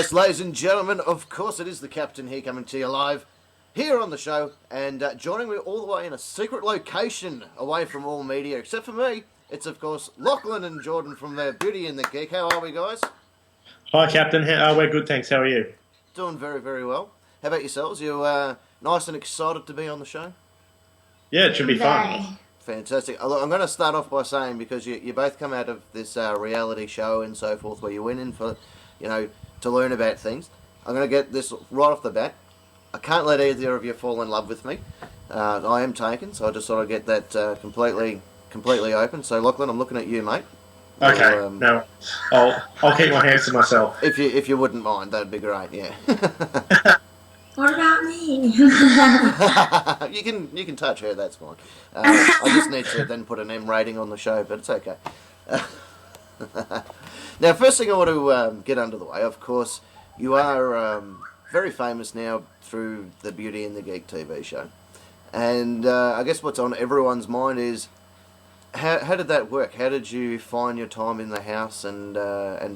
Yes, ladies and gentlemen, of course it is the Captain here coming to you live here on the show, and joining me all the way in a secret location away from all media, except for me, it's of course Lachlan and Jordan from Beauty and the Geek. How are we, guys? Hi, Captain. We're good, thanks. How are you? Doing very, very well. How about yourselves? You nice and excited to be on the show? Yeah, it should be fun. Fantastic. Look, I'm going to start off by saying, because you both come out of this reality show and so forth, where you went in for, to learn about things. I'm going to get this right off the bat. I can't let either of you fall in love with me. I am taken, so I just sort of get that completely open. So, Lachlan, I'm looking at you, mate. Okay. No, I'll keep my hands to myself. If you wouldn't mind, that'd be great. Yeah. What about me? You can touch her. That's fine. I just need to then put an M rating on the show, but it's okay. Now, first thing I want to get under the way, of course, you are very famous now through the Beauty and the Geek TV show. And I guess what's on everyone's mind is, how did that work? How did you find your time in the house and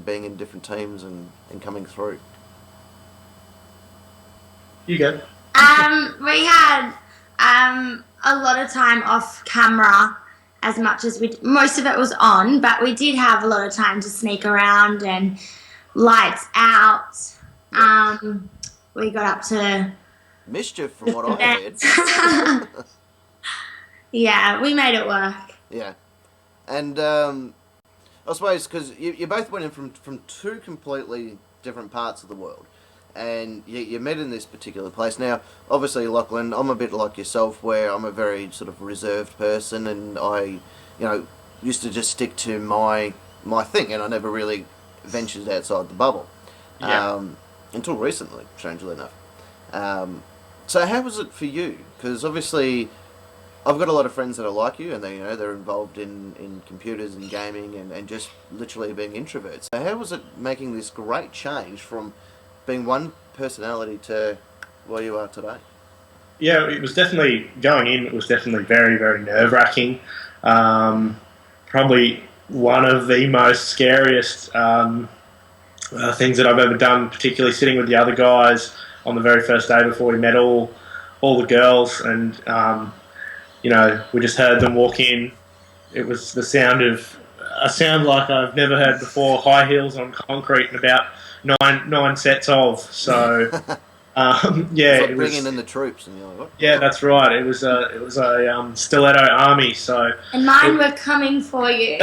being in different teams and coming through? You go. We had a lot of time off camera, as much as most of it was on, but we did have a lot of time to sneak around and lights out. We got up to mischief, from what I heard. Yeah, we made it work. Yeah, and I suppose because you both went in from two completely different parts of the world, and you met in this particular place. Now, obviously, Lachlan, I'm a bit like yourself, where I'm a very sort of reserved person, and I, used to just stick to my thing, and I never really ventured outside the bubble. Yeah. Until recently, strangely enough. So how was it for you? Because obviously, I've got a lot of friends that are like you, and they're involved in computers and gaming and just literally being introverts. So how was it making this great change from being one personality to where you are today? Yeah, it was definitely, going in, it was definitely very, very nerve-wracking. Probably one of the most scariest things that I've ever done, particularly sitting with the other guys on the very first day before we met all the girls, and we just heard them walk in. It was the sound like I've never heard before, high heels on concrete, and about nine sets of. So yeah, it's like bringing in the troops, and you're like, what? Yeah, that's right. It was a stiletto army. So and mine were coming for you.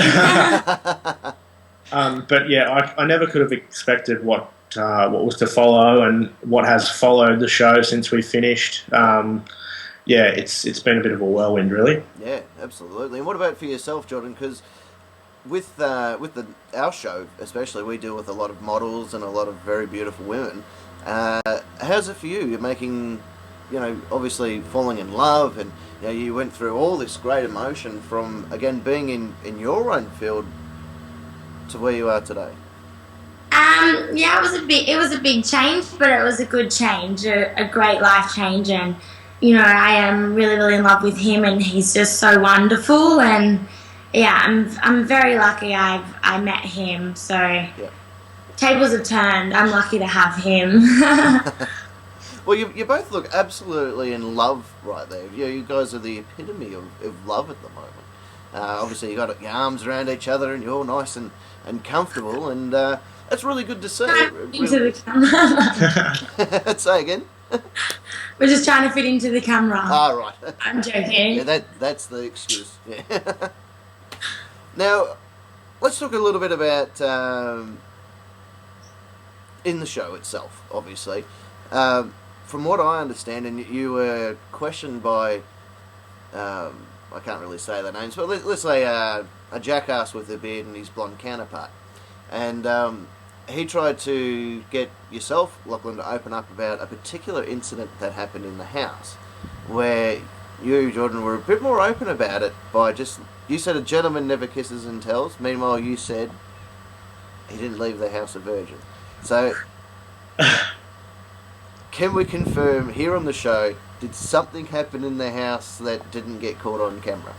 But yeah, I never could have expected what was to follow and what has followed the show since we finished. Yeah, it's been a bit of a whirlwind, really. Yeah, absolutely. And what about for yourself, Jordan? Because with our show, especially, we deal with a lot of models and a lot of very beautiful women. How's it for you? You're making, obviously falling in love, and you went through all this great emotion from, again, being in your own field to where you are today. Yeah, it was a big change, but it was a good change, a great life change, and I am really, really in love with him, and he's just so wonderful, and yeah, I'm very lucky I met him, so yeah. Tables have turned. I'm lucky to have him. Well, you both look absolutely in love right there. You guys are the epitome of love at the moment. Obviously, you got your arms around each other, and you're all nice and comfortable, and that's really good to see. Into the camera. Say again. We're just trying to fit into the camera. Ah, right. I'm joking. Yeah, that's the excuse. Yeah. Now, let's talk a little bit about in the show itself. Obviously, from what I understand, and you were questioned by I can't really say their names, but let's say a jackass with a beard and his blonde counterpart, and he tried to get yourself, Lachlan, to open up about a particular incident that happened in the house, where you, Jordan, were a bit more open about it by you said a gentleman never kisses and tells. Meanwhile, you said he didn't leave the house a virgin. So, can we confirm here on the show, did something happen in the house that didn't get caught on camera?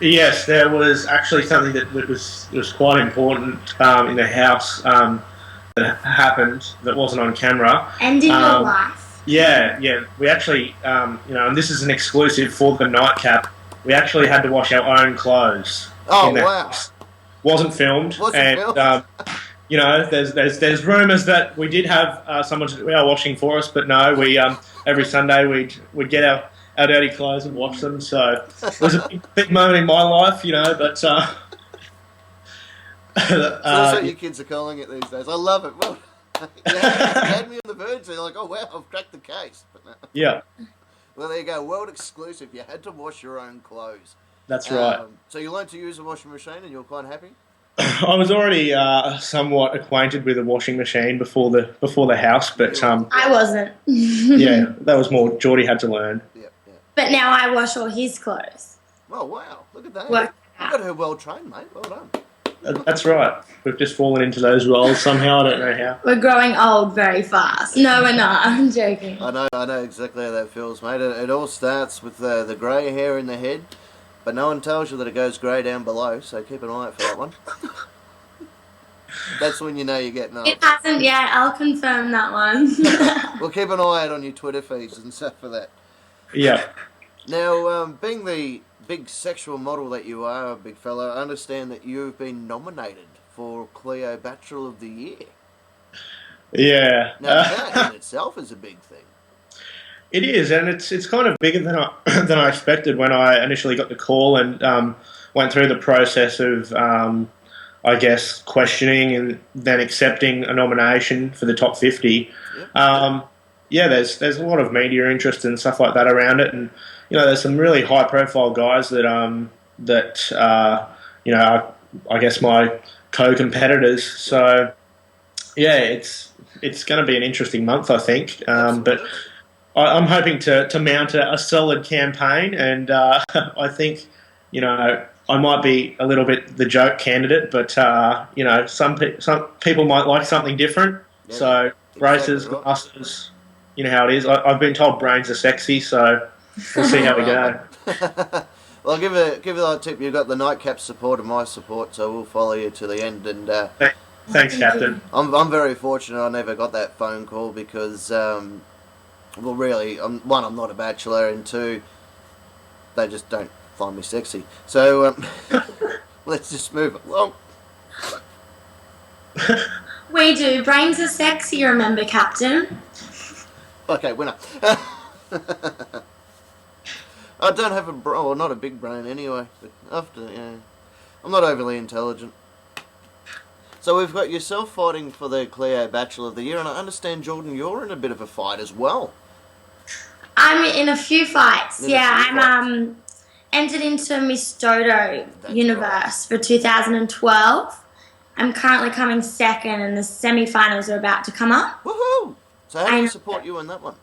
Yes, there was actually something that was quite important in the house. that happened that wasn't on camera. And in your life. Yeah. We actually, and this is an exclusive for the Nightcap. We actually had to wash our own clothes. Oh, wow. Wasn't filmed. There's rumours that we did have someone to do our washing for us, but no, we every Sunday we'd get our dirty clothes and wash them. So it was a big moment in my life, but. So that's what your kids are calling it these days. I love it. Well, you had me on the verge. They're like, oh, wow, I've cracked the case. But no. Yeah. Well, there you go. World exclusive. You had to wash your own clothes. That's right. So you learned to use a washing machine and you were quite happy? I was already somewhat acquainted with a washing machine before the house, but I wasn't. Yeah, that was more Geordie had to learn. Yeah. But now I wash all his clothes. Oh, wow. Look at that. Work You got her well trained, mate. Well done. That's right. We've just fallen into those roles somehow. I don't know how. We're growing old very fast. No, we're not. I'm joking. I know exactly how that feels, mate. It all starts with the grey hair in the head, but no one tells you that it goes grey down below, so keep an eye out for that one. That's when you know you're getting old. It hasn't yet. I'll confirm that one. Well, keep an eye out on your Twitter feeds and stuff for that. Yeah. Now, being the big sexual model that you are, big fella, I understand that you've been nominated for Cleo Bachelor of the Year. Yeah. Now, that in itself is a big thing. It is, and it's kind of bigger than I expected when I initially got the call and went through the process of, I guess, questioning and then accepting a nomination for the top 50. Yep. There's a lot of media interest and stuff like that around it, and there's some really high profile guys that I guess my co-competitors. So yeah, it's going to be an interesting month, I think. But I'm hoping to mount a solid campaign, and I think I might be a little bit the joke candidate, but some people might like something different. Yeah, so races, glasses, you know how it is. I've been told brains are sexy, so we'll see how we go. Well, I'll give you that tip. You've got the Nightcap support and my support, so we'll follow you to the end. And thanks, Captain. I'm very fortunate I never got that phone call because, really, one, I'm not a bachelor, and two, they just don't find me sexy. So let's just move along. We do. Brains are sexy, remember, Captain? Okay, winner. I don't have not a big brain anyway, but I'm not overly intelligent. So we've got yourself fighting for the Cleo Bachelor of the Year, and I understand, Jordan, you're in a bit of a fight as well. I'm in a few fights. I'm entered into Miss Dodo universe for 2012. I'm currently coming second, and the semi-finals are about to come up. Woohoo! So how do you support you in that one?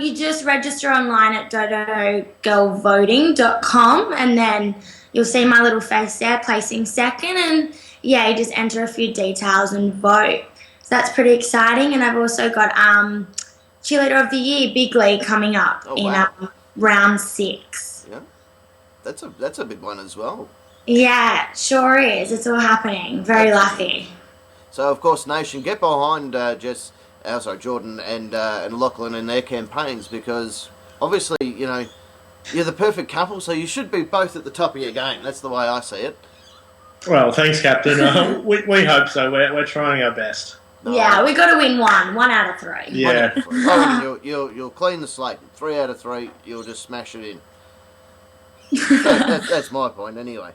You just register online at dodogirlvoting.com, and then you'll see my little face there placing second, and you just enter a few details and vote. So that's pretty exciting. And I've also got Cheerleader of the Year Big League coming up in round 6. Yeah, that's a big one as well. Yeah, it sure is. It's all happening. Very lucky. So of course, Nation, get behind Jordan and Lachlan in their campaigns, because obviously, you're the perfect couple, so you should be both at the top of your game. That's the way I see it. Well, thanks, Captain. We hope so. We're trying our best. No, yeah, we got to win 1 out of 3. Yeah. You'll clean the slate. 3 out of 3, you'll just smash it in. That's my point, anyway.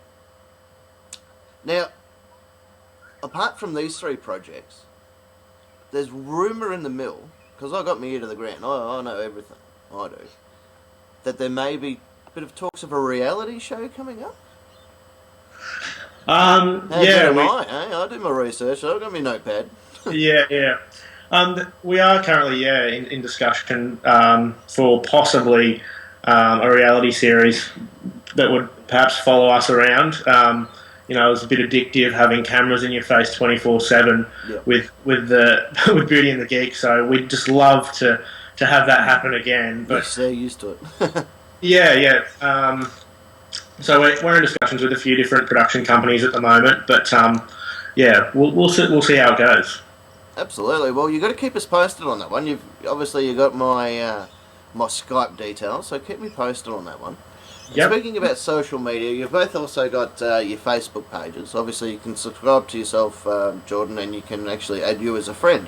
Now, apart from these 3 projects, there's rumour in the mill, because I got my ear to the ground, I know everything, I do, that there may be a bit of talks of a reality show coming up. I do my research, so I've got my notepad. Yeah. We are currently, in discussion for possibly a reality series that would perhaps follow us around. It's a bit addictive having cameras in your face 24/7 with Beauty and the Geek. So we'd just love to have that happen again. But yes, they're used to it. So we're in discussions with a few different production companies at the moment. But yeah, we'll see how it goes. Absolutely. Well, you got to keep us posted on that one. You got my my Skype details, so keep me posted on that one. Yep. Speaking about social media, you've both also got your Facebook pages. Obviously, you can subscribe to yourself, Jordan, and you can actually add you as a friend.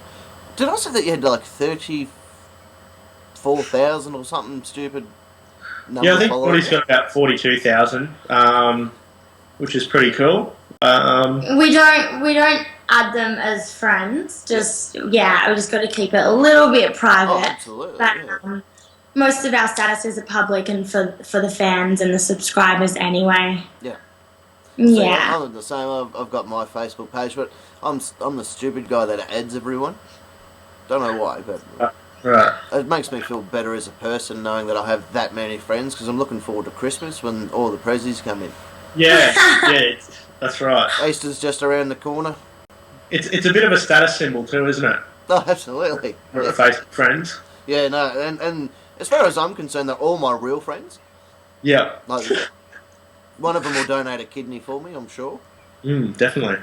Did I say that you had like 34,000 or something stupid number? Yeah, I think Woody's got about 42,000, which is pretty cool. We don't add them as friends. We just got to keep it a little bit private. Oh, absolutely. But Yeah. most of our statuses are public and for the fans and the subscribers anyway. Yeah. Yeah. I'm the same. I've got my Facebook page, but I'm the stupid guy that adds everyone. Don't know why, but Right. it makes me feel better as a person knowing that I have that many friends, because I'm looking forward to Christmas when all the prezzies come in. Yeah, that's right. Easter's just around the corner. It's a bit of a status symbol too, isn't it? Oh, absolutely. For Facebook friends. Yeah, no, and as far as I'm concerned, they're all my real friends. Yeah. Like, one of them will donate a kidney for me, I'm sure. Definitely.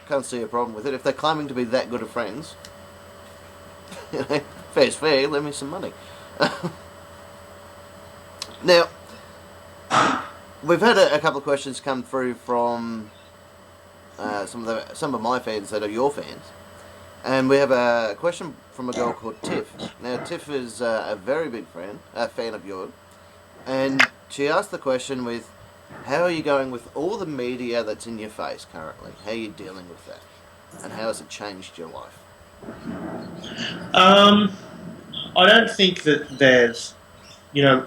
Can't see a problem with it. If they're claiming to be that good of friends, fair's fair, lend me some money. Now, we've had a couple of questions come through from some of my fans that are your fans. And we have a question from a girl called Tiff. Now, Tiff is a very big fan of yours. And she asked the question with, how are you going with all the media that's in your face currently? How are you dealing with that? And how has it changed your life? I don't think that there's, I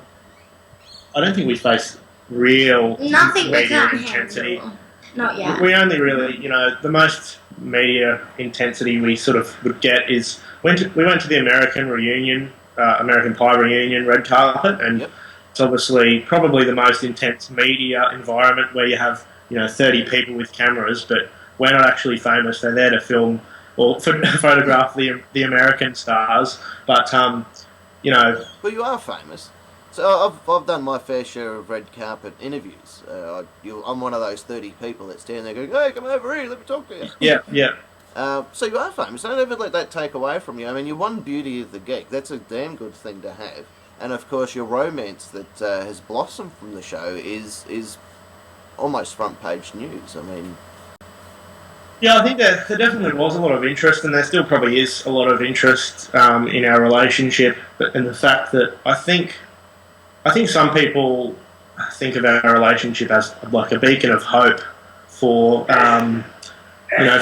don't think we face real Nothing we media can't intensity. handle. Not yet. We only really, the most media intensity we sort of would get is we went to the American reunion, American Pie reunion red carpet, and Yep. it's obviously probably the most intense media environment where you have 30 people with cameras, but we're not actually famous. They're there to film or photograph the American stars, but Well, you are famous. So I've done my fair share of red carpet interviews. I'm one of those 30 people that stand there going, "Hey, come over here, let me talk to you." yeah. So you are famous. Don't ever let that take away from you. I mean, you're one beauty of the Geek. That's a damn good thing to have. And of course, your romance that has blossomed from the show is almost front page news. I mean, Yeah, I think there definitely was a lot of interest, and there still probably is a lot of interest in our relationship. But in the fact that I think some people think of our relationship as like a beacon of hope for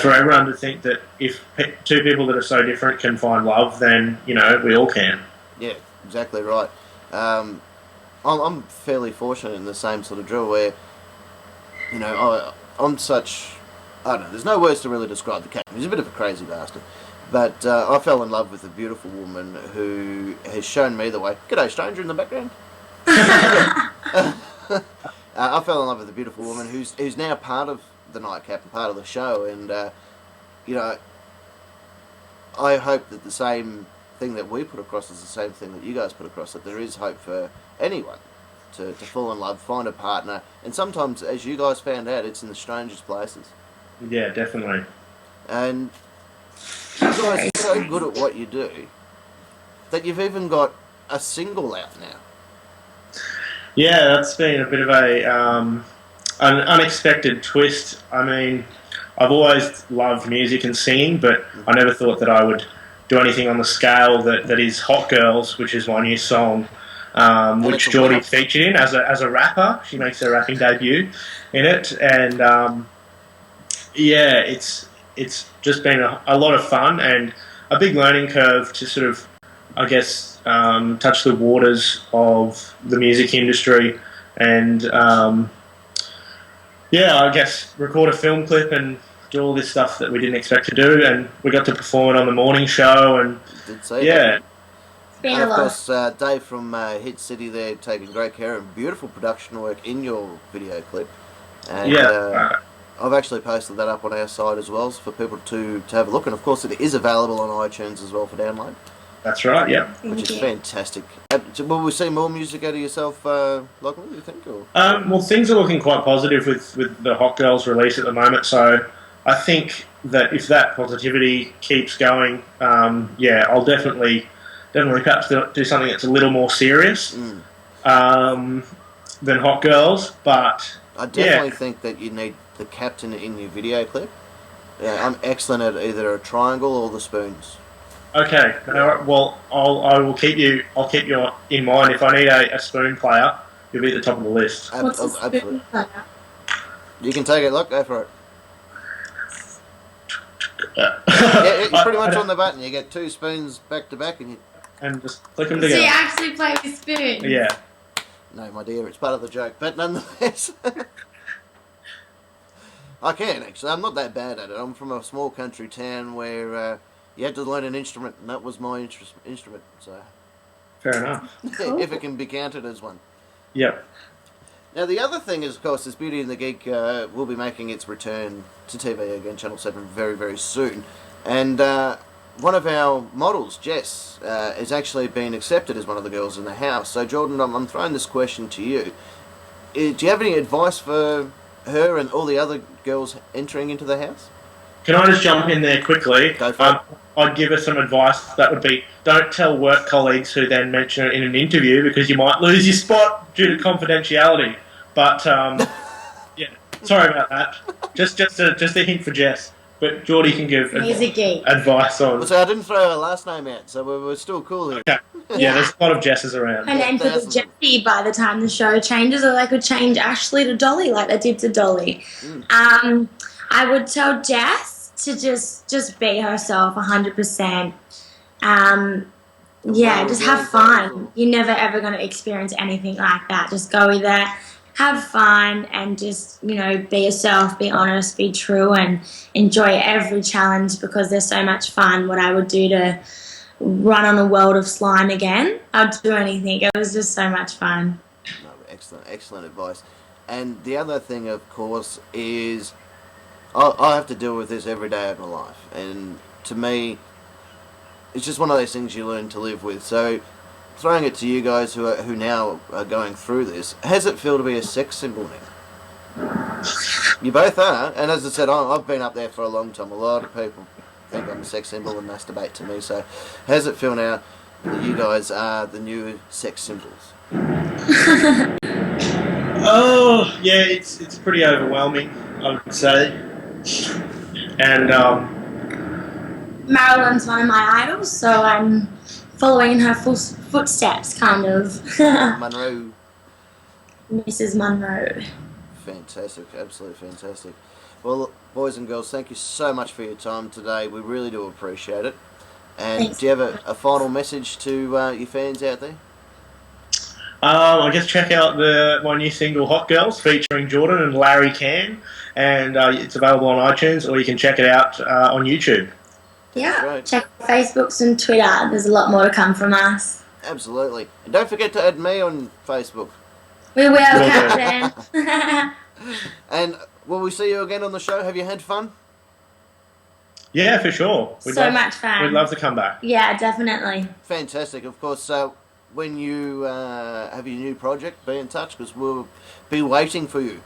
for everyone to think that if two people that are so different can find love, then we all can. yeah, exactly right. I'm fairly fortunate in the same sort of drill where, I'm such... I don't know, there's no words to really describe the cat. He's a bit of a crazy bastard. But I fell in love with a beautiful woman who has shown me the way. G'day, stranger in the background. I fell in love with a beautiful woman who's now part of the NightCap and part of the show. And, I hope that the same thing that we put across is the same thing that you guys put across, that there is hope for anyone to fall in love, find a partner. And sometimes, as you guys found out, it's in the strangest places. Yeah, definitely. And you guys are so good at what you do that you've even got a single out now. Yeah, that's been a bit of an unexpected twist. I mean, I've always loved music and singing, but I never thought that I would do anything on the scale that is Hot Girls, which is my new song, which Geordie featured in as a rapper. She makes her rapping debut in it, and it's just been a lot of fun and a big learning curve to sort of, I guess, touch the waters of the music industry and, I guess, record a film clip and do all this stuff that we didn't expect to do. And we got to perform it on the morning show. And Did say yeah. that. It's been And a of lot. course, Dave from Hit City there taking great care of beautiful production work in your video clip. And, I've actually posted that up on our site as well for people to have a look. And of course, it is available on iTunes as well for download. That's right, yeah. Which is fantastic. Will we see more music out of yourself, Lachlan, do you think? Or? Well, things are looking quite positive with the Hot Girls release at the moment. So I think that if that positivity keeps going, I'll definitely perhaps do something that's a little more serious than Hot Girls. But I definitely think that you need the captain in your video clip. Yeah, I'm excellent at either a triangle or the spoons. Okay, well, I will keep you. I'll keep you in mind. If I need a spoon player, you'll be at the top of the list. What's a spoon player? You can take it. Look, go for it. Yeah, You're pretty much on the button. You get 2 spoons back to back, and just click them So together. you actually play with spoons? Yeah. No, my dear, it's part of the joke. But nonetheless, I can actually. I'm not that bad at it. I'm from a small country town where you had to learn an instrument, and that was my instrument. So, Fair enough. if it can be counted as one. Yep. Now, the other thing is, of course, is Beauty and the Geek will be making its return to TV again, Channel 7, very, very soon. And one of our models, Jess, has actually been accepted as one of the girls in the house. So, Jordan, I'm throwing this question to you. Do you have any advice for her and all the other girls entering into the house? Can I just jump in there quickly? Go for it. I'd give her some advice. That would be, don't tell work colleagues who then mention it in an interview because you might lose your spot due to confidentiality. But, yeah, sorry about that. Just a hint for Jess. But Geordie can give He's a geek. advice on... So I didn't throw her last name out, so we're still cool here. Okay. Yeah, there's a lot of Jesses around. Her name could be Jessie by the time the show changes, or they could change Ashley to Dolly like they did to Dolly. I would tell Jess to just be herself 100%. Just have fun. You're never ever going to experience anything like that. Just go with it, have fun, and just, be yourself, be honest, be true, and enjoy every challenge because they're so much fun. What I would do to run on a world of slime again, I'd do anything. It was just so much fun. No, excellent advice. And the other thing, of course, is I have to deal with this every day of my life. And to me, it's just one of those things you learn to live with. So, throwing it to you guys who now are going through this, how's it feel to be a sex symbol now? You both are. And as I said, I've been up there for a long time. A lot of people think I'm a sex symbol and masturbate to me. So, how's it feel now that you guys are the new sex symbols? Oh, yeah, it's pretty overwhelming, I would say. And Marilyn's one of my idols, so I'm following in her footsteps, kind of. Monroe. Mrs. Monroe. Fantastic, absolutely fantastic. Well, boys and girls, thank you so much for your time today. We really do appreciate it. And Thanks. do you have a final message to your fans out there? I guess check out my new single Hot Girls featuring Jordan and Larry Can, and it's available on iTunes, or you can check it out on YouTube. Yeah, right. check Facebooks and Twitter. There's a lot more to come from us. Absolutely. And don't forget to add me on Facebook. We will, Will do. Captain. And will we see you again on the show? Have you had fun? Yeah, for sure. Much fun. We'd love to come back. Yeah, definitely. Fantastic. Of course, when you have your new project, be in touch because we'll be waiting for you.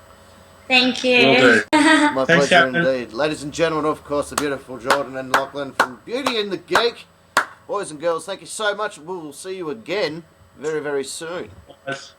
Thank you. Will do. My Thanks, pleasure Captain. indeed. Ladies and gentlemen, of course, the beautiful Jordan and Lachlan from Beauty and the Geek. Boys and girls, thank you so much. We'll see you again very, very soon. Yes.